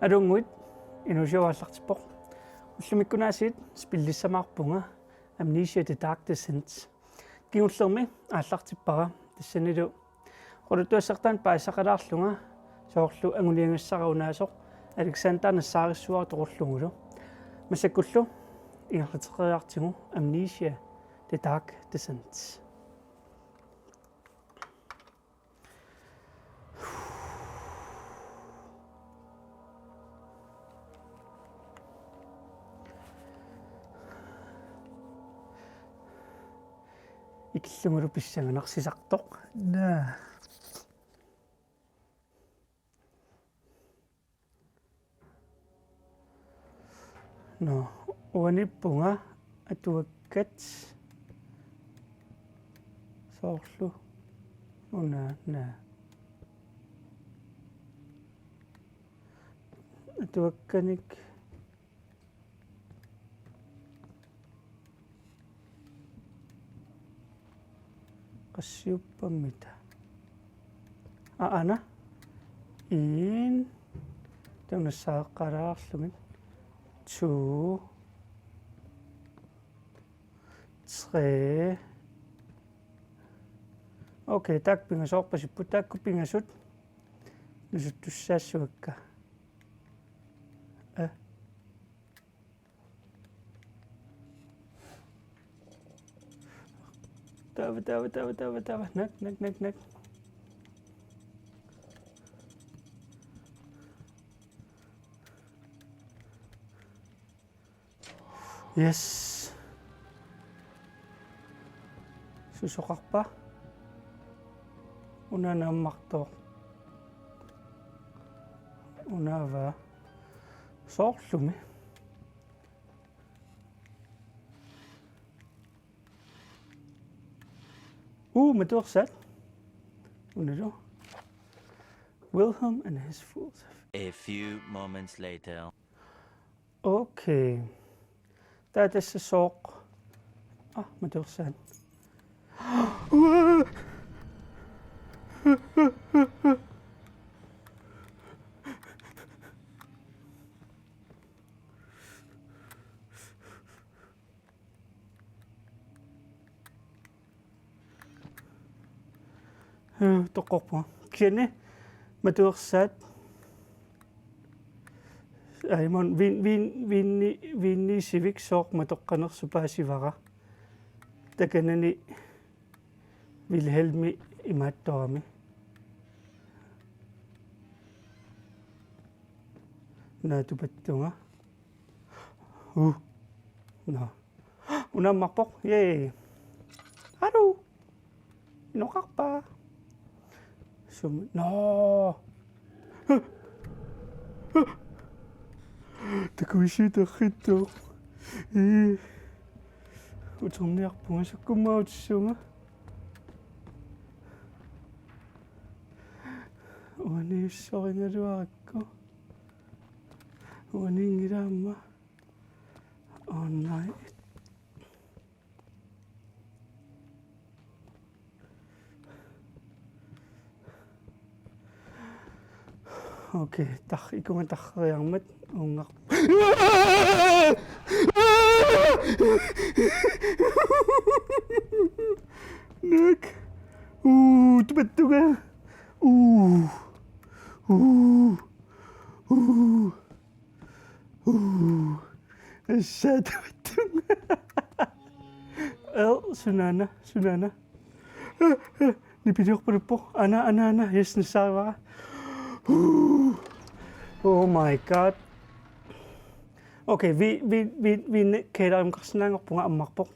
Alunguit inusiuaallartippoq уллумиккунаасиит спиллиссамаарпунга Amnesia the Dark Descent киуллерми ааллартиппара тассанилу quluttuassartaan paassaqalaarlunga soorlu anguliangassaraunaasоq Alexander Nassarissua toqorlungulu масаккуллу ингерлатериартигу Amnesia the Dark Descent икиллунгулу писсанганарсисартоq на no uanippunga atuakkat soorlu una atuakkanik qassiuppammita ana in taunassaaqalaarlugin 2 3 okay takpingasoorpasippu taakkupingasut nusuttussaassuakka tava nak yes susoqarpa unanaammartoq unava soorlumi matursat unalu Wilhelm and his fools. A few moments later. Okay. That is a sock. Matursat. Toqorpua kianne matursat aimon vinni sivik soq matoqqanersupaassivara takanani Wilhelmi imaattorami naatupattunga no unammarpoq yay hallo inoqarpa no takuisiutarrittu uterniarpunga sakkummautissунga uaniussoringaluarakku uaningilaamma oh nej okay ikunga tarriarmat ungar nak tupattuga assatupattunga sunana nipiliorpaluppo ana yes nasaavara oh my god okay vi keedarim qarsinnaangorpunga ammarpoq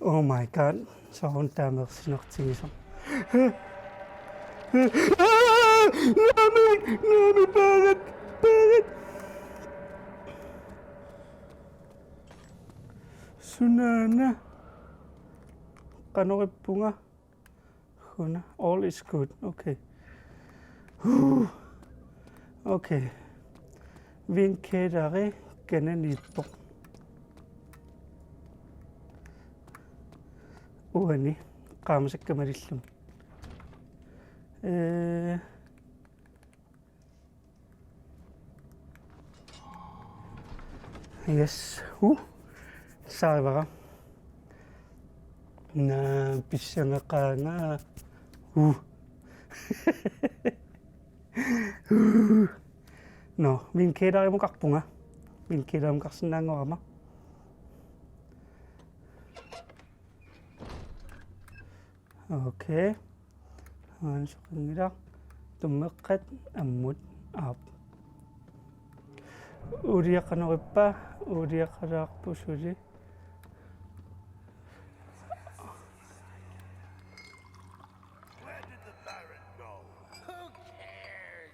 oh my god soorun taamersinertigisor nami parat sunana qanorippunga huna all is good okay okay vinkedare kananippo uani qaamasakkamarillu Yes. Sawa. Na pisanga ka nga. No, min keda mo kakpunga. Min keda mo kaksinang ama. Okay. So kanila tumakat amut up. Uriya ka na pa. Uriya ka na po suri. Where did the Baron go? Who cares?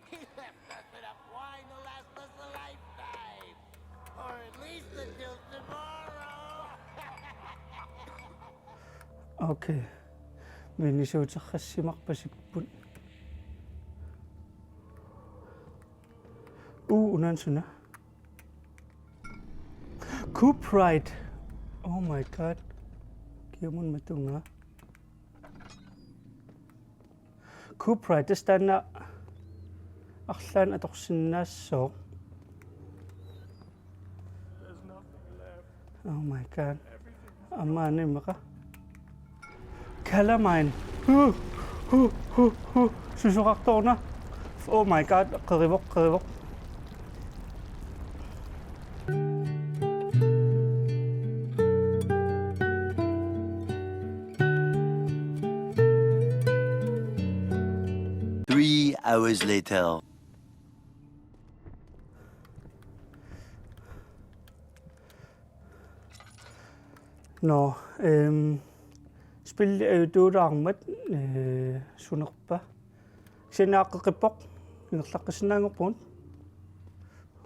He left us enough wine to last us a lifetime. Or at least until tomorrow. Okay. Binisod sa kasimak pasikpun. Unan suna. Cooprite. Oh my god. Kiyamun matunga. Cooprite is na aklan atok sinasok. There's nothing left. Oh my god. Everything's Amane maka. Calamine. Susukak to na. Oh my god. Karibok. Three hours later. No, spil duurarmat sunerpa. Sinaqeqippoq inerlaqqisnaangorpun.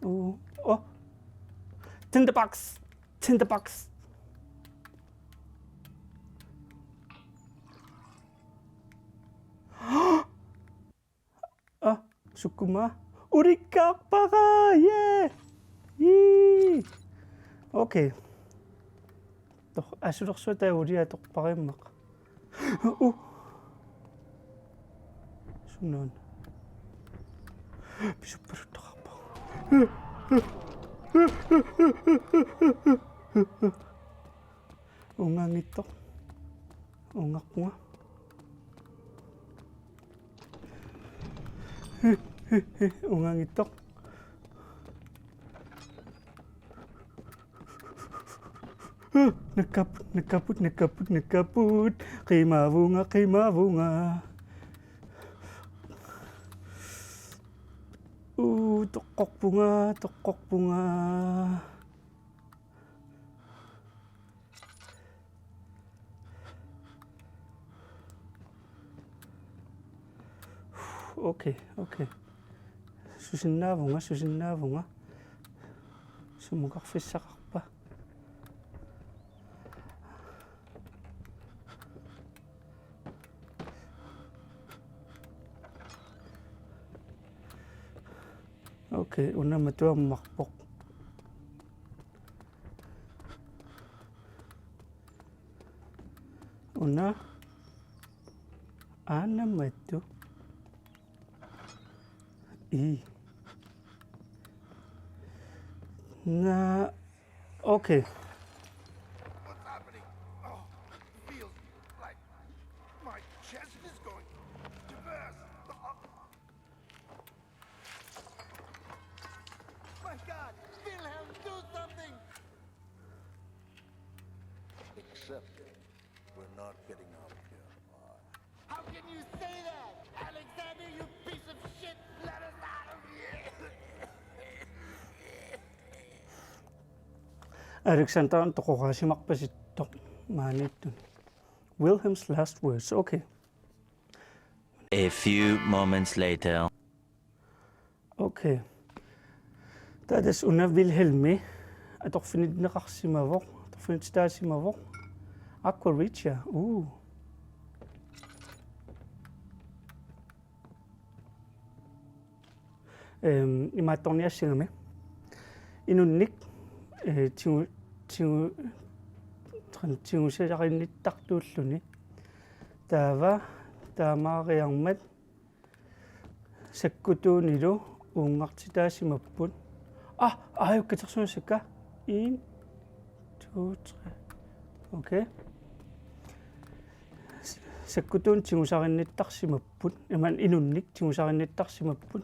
Oh. Tinderbox. Sukuma. Urikapaka. Yeah. Yee. Okay. Doch asudorsuta uria toqparimmaq. Sunan. Bisupperutaqarpa. Ungangittoq. Ungaqpunga. Ungangittoq. Nakaput. Qimavunga. Toqoq bunga. Okay. Susinnavunga. Sumuqarfissaqarpa. Okay, una matuammarpoq. Una anamatu. Na okay. What's happening? Oh, feels like my chest is going to burst. My God, Wilhelm, do something! Except we're not getting out of here. How can you say that? Alexander, you piece of shit! Let us out of here! Alexander toqoqasimaqpasittoq maanittun. Wilhelm's last words. Okay. A few moments later. Okay. Tadas una Wilhelmi atorfinidneqarsimavoq, atorfinitstaasimmavoq. Aquaricia. Imaattorniassingami. Inunnik tingusiaqinnittaqtuulluni taava таамаариармат саккутуунилу унгартитаасимаппут аюккатерсунсакка 1 2 3 окей саккутуун тигусаринниттарсимаппут иман инунник тигусаринниттарсимаппут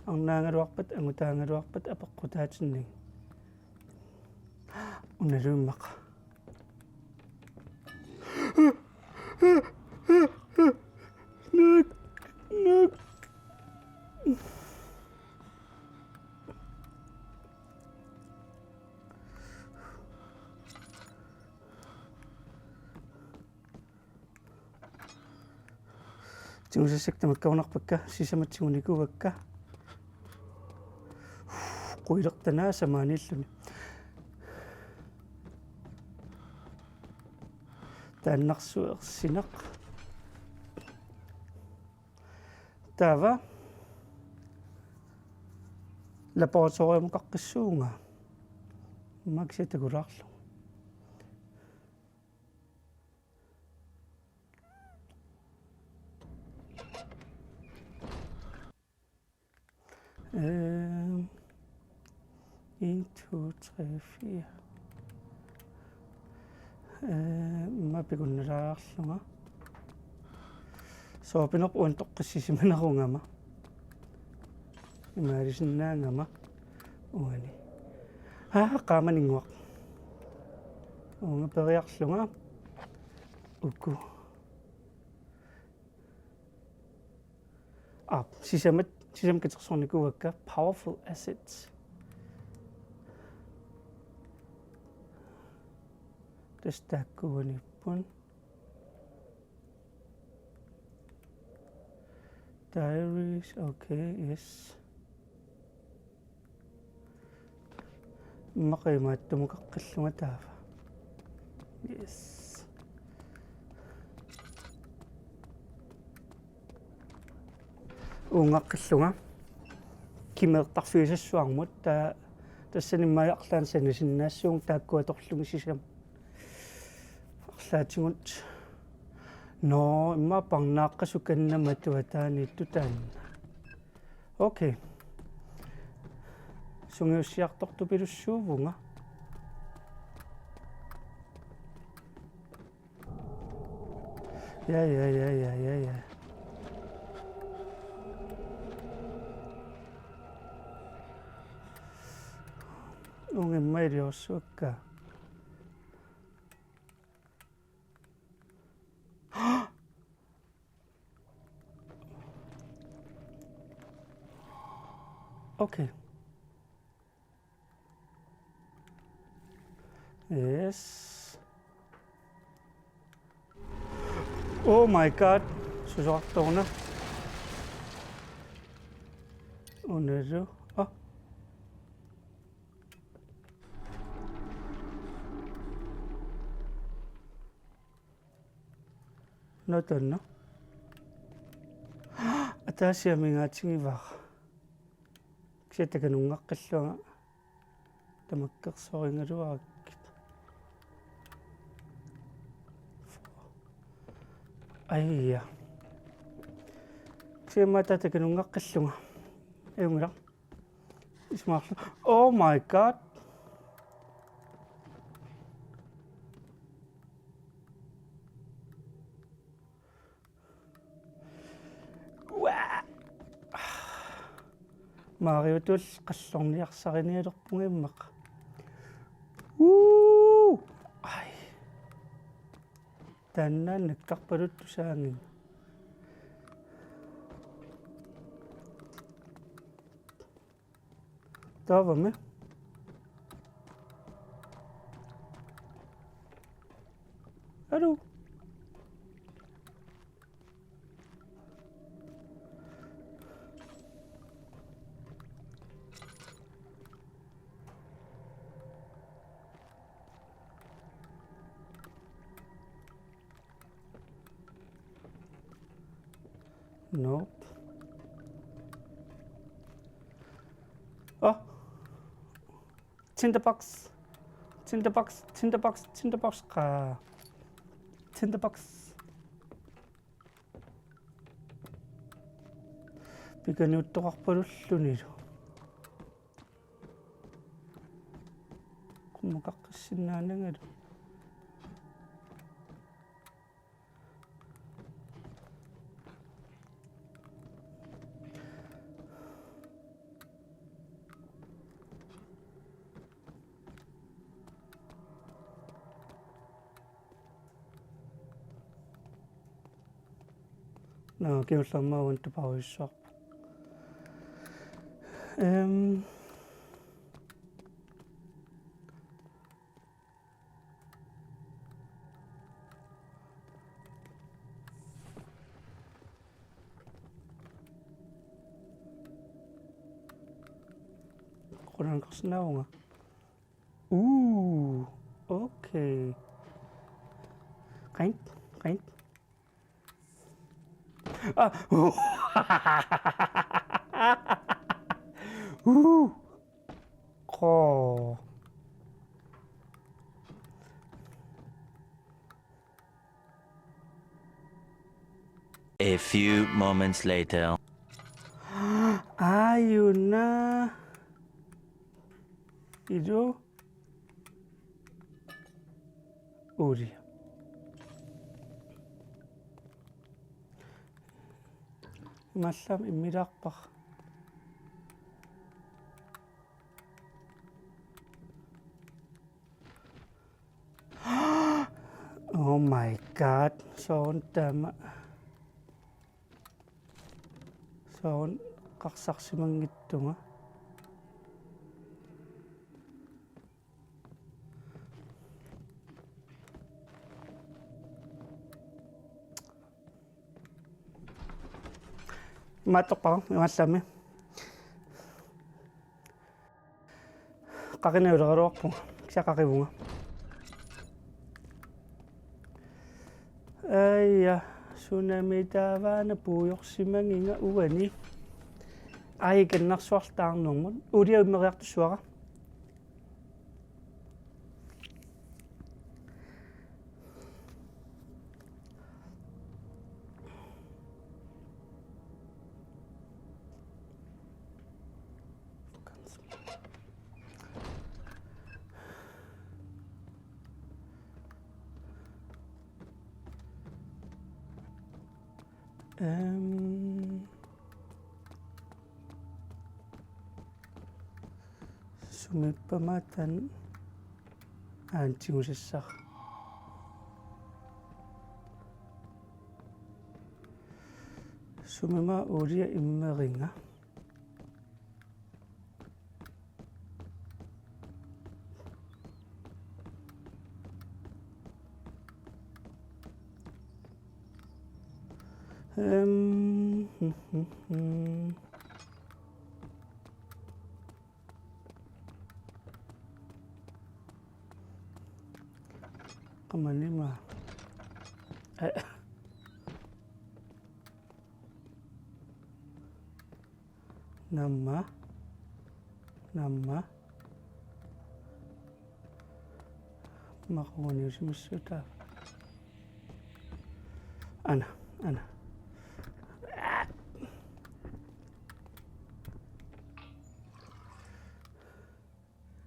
арнаангалуарпат агутаангалуарпат апеққутаатинник уналуиммақа нак тигусассактамаккаунарпакка сисаматсигуникугакка қуилертанаа самааниллуни тааннарсуерсинақ тава лабораториумаққиссуунга макситагулаарлу en, 2, 3, 4. Mapikunnalaarlunga. Soopinerp uantoqqissisimanarungama. Imaalisinnaangama. Uani. Qaamaninguaq. Unga periarlunga. Ukku. Sisamkatersornikuakka powerful assets. Tastakkuunippun diaries okay yes maqimaattumukaqқиллунга таава yes унгаққиллунга кимеэртарфиусассуармут тассаниммаиарлаан санасиннаассуун тааккуаторлуги сисам арлаатигут но имма парнааққасуканнама туатаанитту таанна окей сунгиуссиарторту пилуссуувунга я унгеммаилиорсуакка okay yes oh my god susuartorna unalu notanno атаасиамингаатингиваа кситаканунгаққиллуга тамаккерсорингалуараккит айя ксимататаканунгаққиллуга эунгила исмаарлу oh my god Maariuttul qassorniarsarinialerpungiimmaq. Ai. Tannan nakkarpalut tusaangin. Taavame. Hallo. Nope. Oh. Tinderbox. Tinderbox. Tinderbox. Tinderbox. Tinderbox. пиканиуттоқарпалуллунилу куммақаққиссиннаанангалу no kiullamauan tupauissuarpu Qurangqarsinauunga okay qaint qo A few moments later. ayuna itu uria маллам иммилаарпар oh my god soon tama soon qarsarsimangittunga матоқпара имааллами qaqinauleraluarpu кисақақивунга айя сунамитааваана пуйорсимангинга уани аикеннарсуартаарнэрмут улиауммериартуссуара sumipamatan aantigusissaq sumima ulia immeringa kamanima nama makuuniusimissuta ana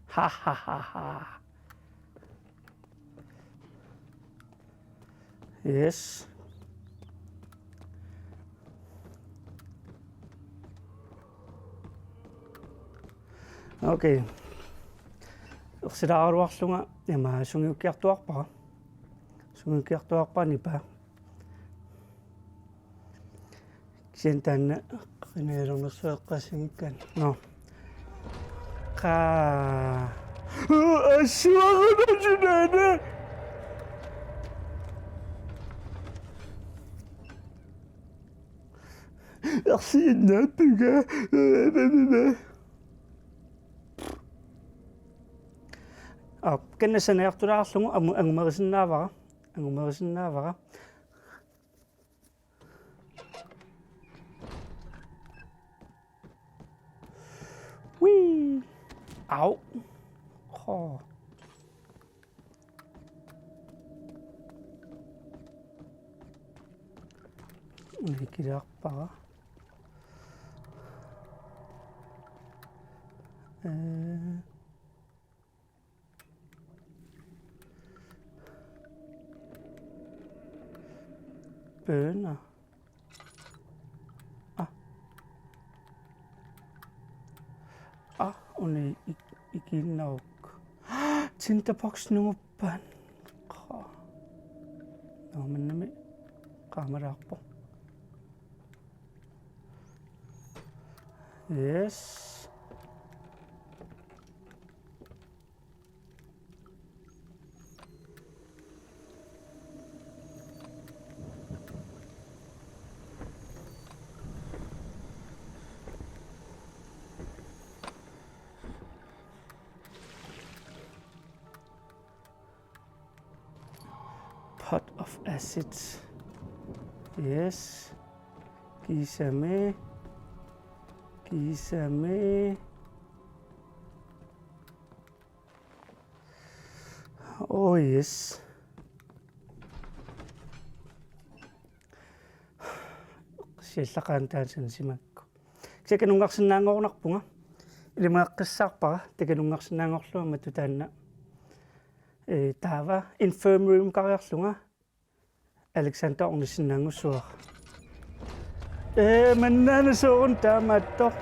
ha ha ha ha yes okay ersilaaruarlunga ima sungiukkiartuarpanipa kisiantaanna qinailornersueqqasigikkan no qa assuaqanajunana ersiinnaappiga kennasaneartulaarlugu angumerisinnaavara wii au nikilaarpara bønner. Onen ikinnauk. Tinderbox nummer ban. No, men nami kameraakpo. Yes. Pot of acid. Yes. Kisame. Oh yes. Sillakaan taansan simakku. Sekanungarsinnaangornarpunga. Ilimaqqissaarpara takanungarsinnaangorlua matutaanna. Taava infirmary mukariarlunga. Alexander ornissinnaangussuar. Mannana soorun taamattor.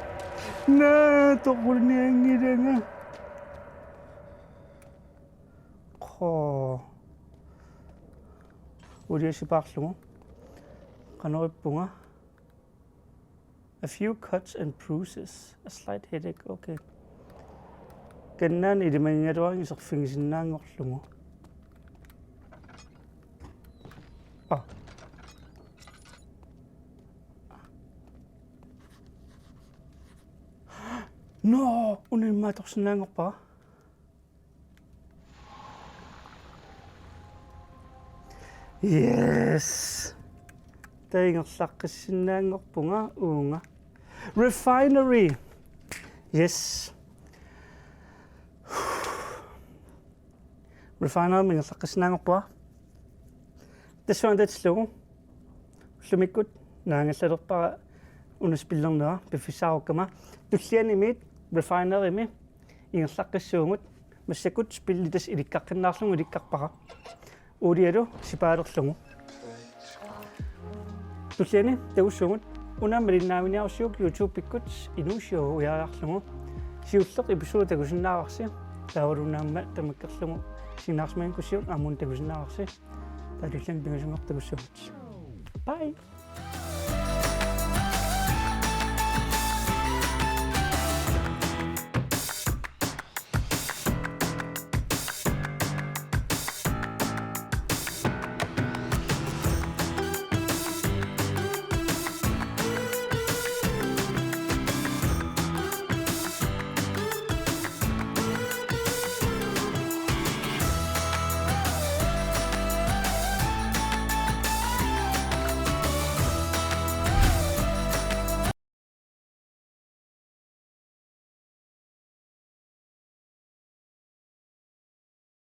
Naa toqulniangilanga. Udiasipaarlugu. Qanerippunga. A few cuts and bruises. A slight headache. Okay. Kannaan ilimangaluarngi serfingisinnaangorlugu. No, unimaatorsinnaangorpara. Yes. Taingerlaqqissinnaangorpunga uunga. Refinery. Yes. Refinery mingerlaqqissinnaangorpara. Tassuantatlugu. Ullumikkut naangallallerpara unaspillerneraa piffisaarukama. Tullianimit refinery ingerlaqqissuungut massakut spillitas ilikkaqqinnaarlugu ilikkarpara. Udialu sipaalerlugu. Tulliani tagussuungut unaamalinnaaminiarsiuk YouTube pikkut inuusio uyaarlugu. Siulleq episode tagusinnaavarsi. Taavalunaamma tamakkerlugu sinaarsmaankussiuk aamun tagusinnaavarsi. Talillan tagusunngortagussugut. Bye.